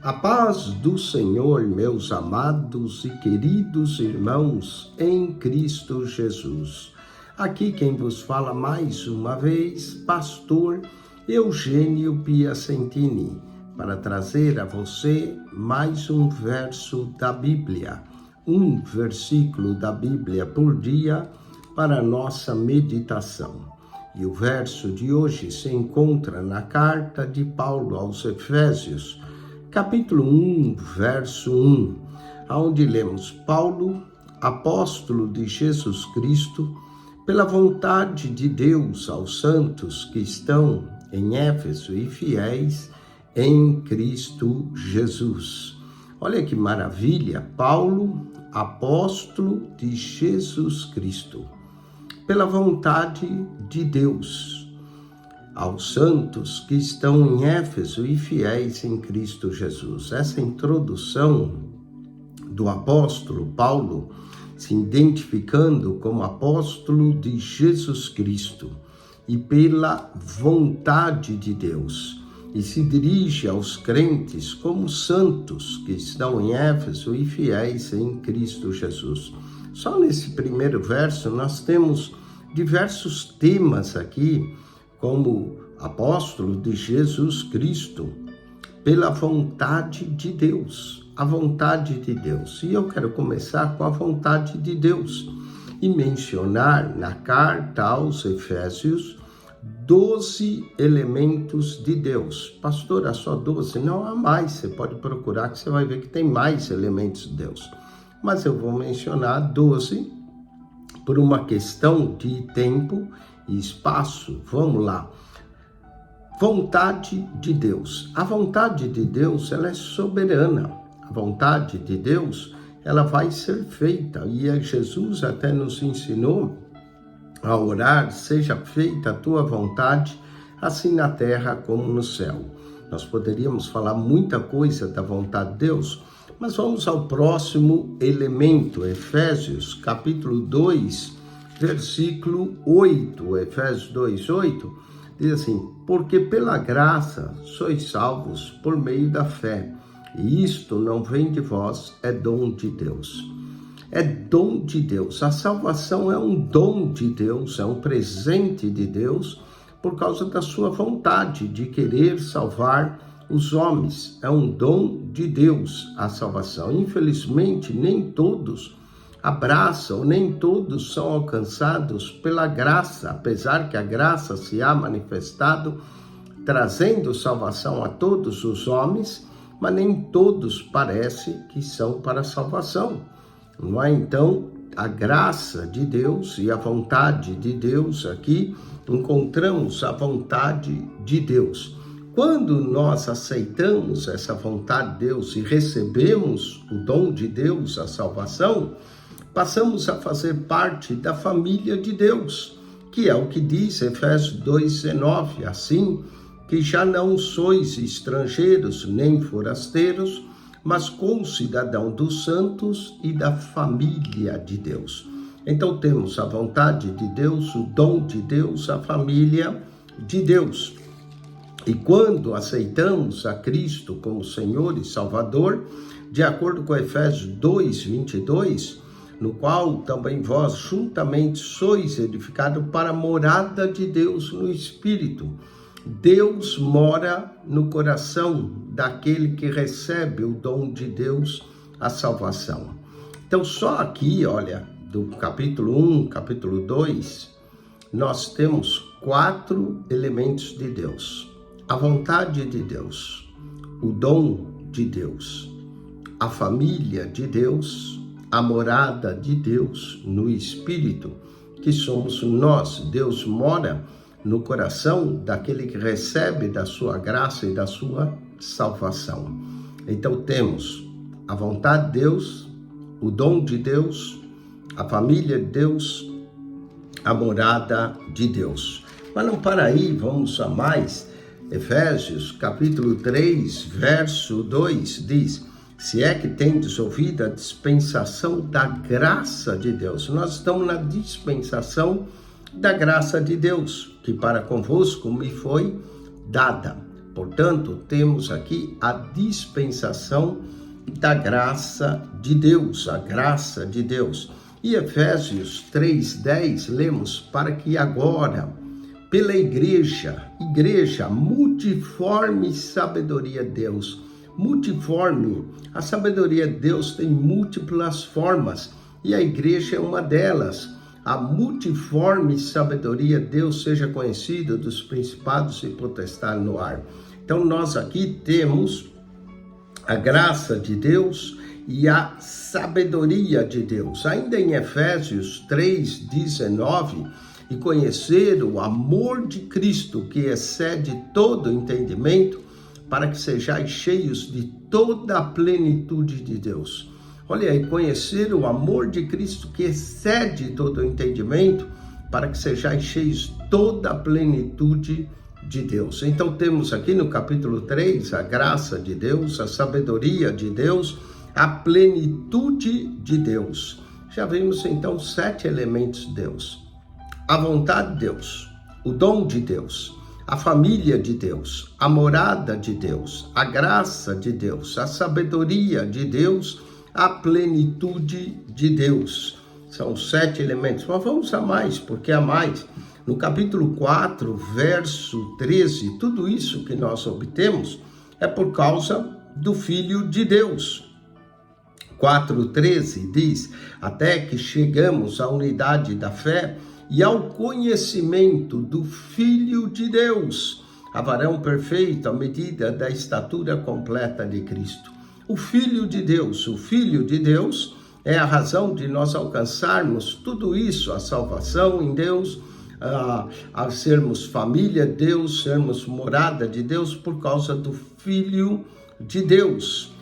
A paz do Senhor, meus amados e queridos irmãos em Cristo Jesus. Aqui quem vos fala mais uma vez, pastor Eugênio Piacentini, para trazer a você mais um verso da Bíblia, um versículo da Bíblia por dia para a nossa meditação. E o verso de hoje se encontra na carta de Paulo aos Efésios, capítulo 1, verso 1, onde lemos: Paulo, apóstolo de Jesus Cristo, pela vontade de Deus aos santos que estão em Éfeso e fiéis em Cristo Jesus. Olha que maravilha, Paulo, apóstolo de Jesus Cristo, pela vontade de Deus, aos santos que estão em Éfeso e fiéis em Cristo Jesus. Essa introdução do apóstolo Paulo, se identificando como apóstolo de Jesus Cristo e pela vontade de Deus, e se dirige aos crentes como santos que estão em Éfeso e fiéis em Cristo Jesus. Só nesse primeiro verso nós temos diversos temas aqui, como apóstolo de Jesus Cristo, pela vontade de Deus, a vontade de Deus. E eu quero começar com a vontade de Deus e mencionar na carta aos Efésios 12 elementos de Deus. Pastor, é só 12? Não, há mais, você pode procurar que você vai ver que tem mais elementos de Deus. Mas eu vou mencionar 12 por uma questão de tempo e espaço. Vamos lá. Vontade de Deus. A vontade de Deus, ela é soberana. A vontade de Deus, ela vai ser feita. E Jesus até nos ensinou a orar: seja feita a tua vontade, assim na terra como no céu. Nós poderíamos falar muita coisa da vontade de Deus, mas vamos ao próximo elemento, Efésios capítulo 2, versículo 8, Efésios 2, 8, diz assim: porque pela graça sois salvos por meio da fé, e isto não vem de vós, é dom de Deus. É dom de Deus. A salvação é um dom de Deus, é um presente de Deus, por causa da sua vontade de querer salvar os homens. É um dom de Deus a salvação. Infelizmente, nem todos abraçam, nem todos são alcançados pela graça, apesar que a graça se há manifestado, trazendo salvação a todos os homens, mas nem todos parece que são para a salvação. Não é? Então, a graça de Deus e a vontade de Deus, aqui encontramos a vontade de Deus. Quando nós aceitamos essa vontade de Deus e recebemos o dom de Deus, a salvação, passamos a fazer parte da família de Deus, que é o que diz Efésios 2,19, assim que já não sois estrangeiros nem forasteiros, mas concidadão dos santos e da família de Deus. Então temos a vontade de Deus, o dom de Deus, a família de Deus. E quando aceitamos a Cristo como Senhor e Salvador, de acordo com Efésios 2:22, no qual também vós juntamente sois edificados para a morada de Deus no Espírito. Deus mora no coração daquele que recebe o dom de Deus, a salvação. Então só aqui, olha, do capítulo 1, capítulo 2, nós temos 4 elementos de Deus. A vontade de Deus, o dom de Deus, a família de Deus, a morada de Deus no Espírito, que somos nós. Deus mora no coração daquele que recebe da sua graça e da sua salvação. Então temos a vontade de Deus, o dom de Deus, a família de Deus, a morada de Deus. Mas não para aí, vamos a mais. Efésios capítulo 3, verso 2 diz: se é que tendes ouvido a dispensação da graça de Deus. Nós estamos na dispensação da graça de Deus, que para convosco me foi dada. Portanto, temos aqui a dispensação da graça de Deus, a graça de Deus. E Efésios 3:10, lemos, para que agora, pela igreja, multiforme sabedoria de Deus, multiforme, a sabedoria de Deus tem múltiplas formas, e a igreja é uma delas. A multiforme sabedoria de Deus seja conhecida dos principados e potestades no ar. Então nós aqui temos a graça de Deus e a sabedoria de Deus. Ainda em Efésios 3:19, e conhecer o amor de Cristo que excede todo entendimento, para que sejais cheios de toda a plenitude de Deus. Olha aí, conhecer o amor de Cristo que excede todo o entendimento, para que sejais cheios de toda a plenitude de Deus. Então temos aqui no capítulo 3 a graça de Deus, a sabedoria de Deus, a plenitude de Deus. Já vimos então 7 elementos de Deus: a vontade de Deus, o dom de Deus, a família de Deus, a morada de Deus, a graça de Deus, a sabedoria de Deus, a plenitude de Deus. São 7 elementos, mas vamos a mais, porque há mais. No capítulo 4, verso 13, tudo isso que nós obtemos é por causa do Filho de Deus. 4:13 diz, até que chegamos à unidade da fé e ao conhecimento do Filho de Deus, a varão perfeito à medida da estatura completa de Cristo. O Filho de Deus é a razão de nós alcançarmos tudo isso, a salvação em Deus, a sermos família de Deus, sermos morada de Deus por causa do Filho de Deus.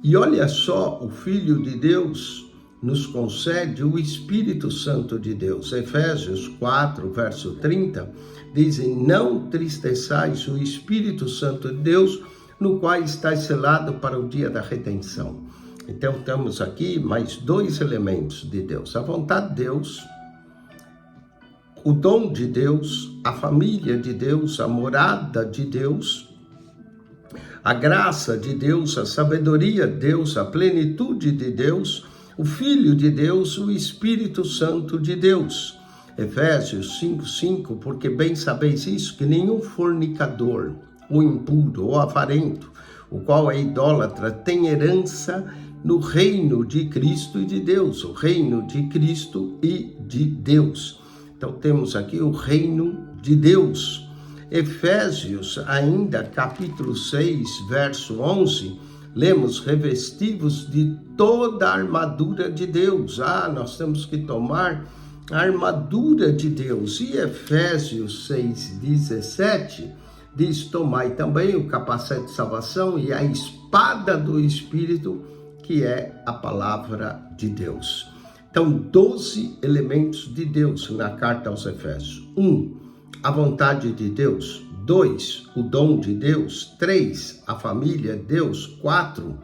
E olha só, o Filho de Deus nos concede o Espírito Santo de Deus. Efésios 4, verso 30, dizem, não tristeçais o Espírito Santo de Deus, no qual está selado para o dia da redenção. Então temos aqui mais 2 elementos de Deus: a vontade de Deus, o dom de Deus, a família de Deus, a morada de Deus, a graça de Deus, a sabedoria de Deus, a plenitude de Deus, o Filho de Deus, o Espírito Santo de Deus. Efésios 5:5, porque bem sabeis isso, que nenhum fornicador, o impuro, o avarento, o qual é idólatra, tem herança no reino de Cristo e de Deus, o reino de Cristo e de Deus. Então temos aqui o reino de Deus. Efésios, ainda capítulo 6, verso 11, lemos, revestivos de toda a armadura de Deus. Nós temos que tomar a armadura de Deus. E Efésios 6:17 diz, tomai também o capacete de salvação e a espada do Espírito, que é a palavra de Deus. Então, 12 elementos de Deus na carta aos Efésios. 1, a vontade de Deus. 2, o dom de Deus. 3, a família de Deus. 4,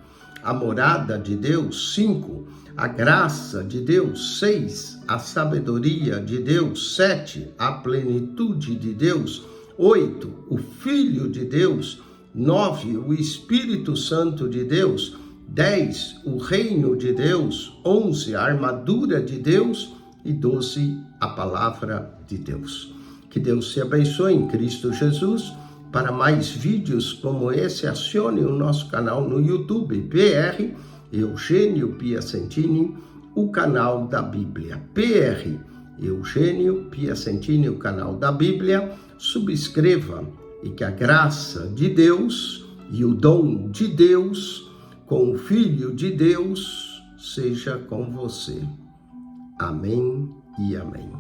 a morada de Deus. 5, a graça de Deus. 6, a sabedoria de Deus. 7, a plenitude de Deus. 8, o Filho de Deus. 9, o Espírito Santo de Deus. 10, o reino de Deus. 11, a armadura de Deus. E 12, a palavra de Deus. Que Deus te abençoe em Cristo Jesus. Para mais vídeos como esse, acione o nosso canal no YouTube, PR Eugênio Piacentini, o canal da Bíblia. PR Eugênio Piacentini, o canal da Bíblia. Subscreva e que a graça de Deus e o dom de Deus com o Filho de Deus seja com você. Amém e amém.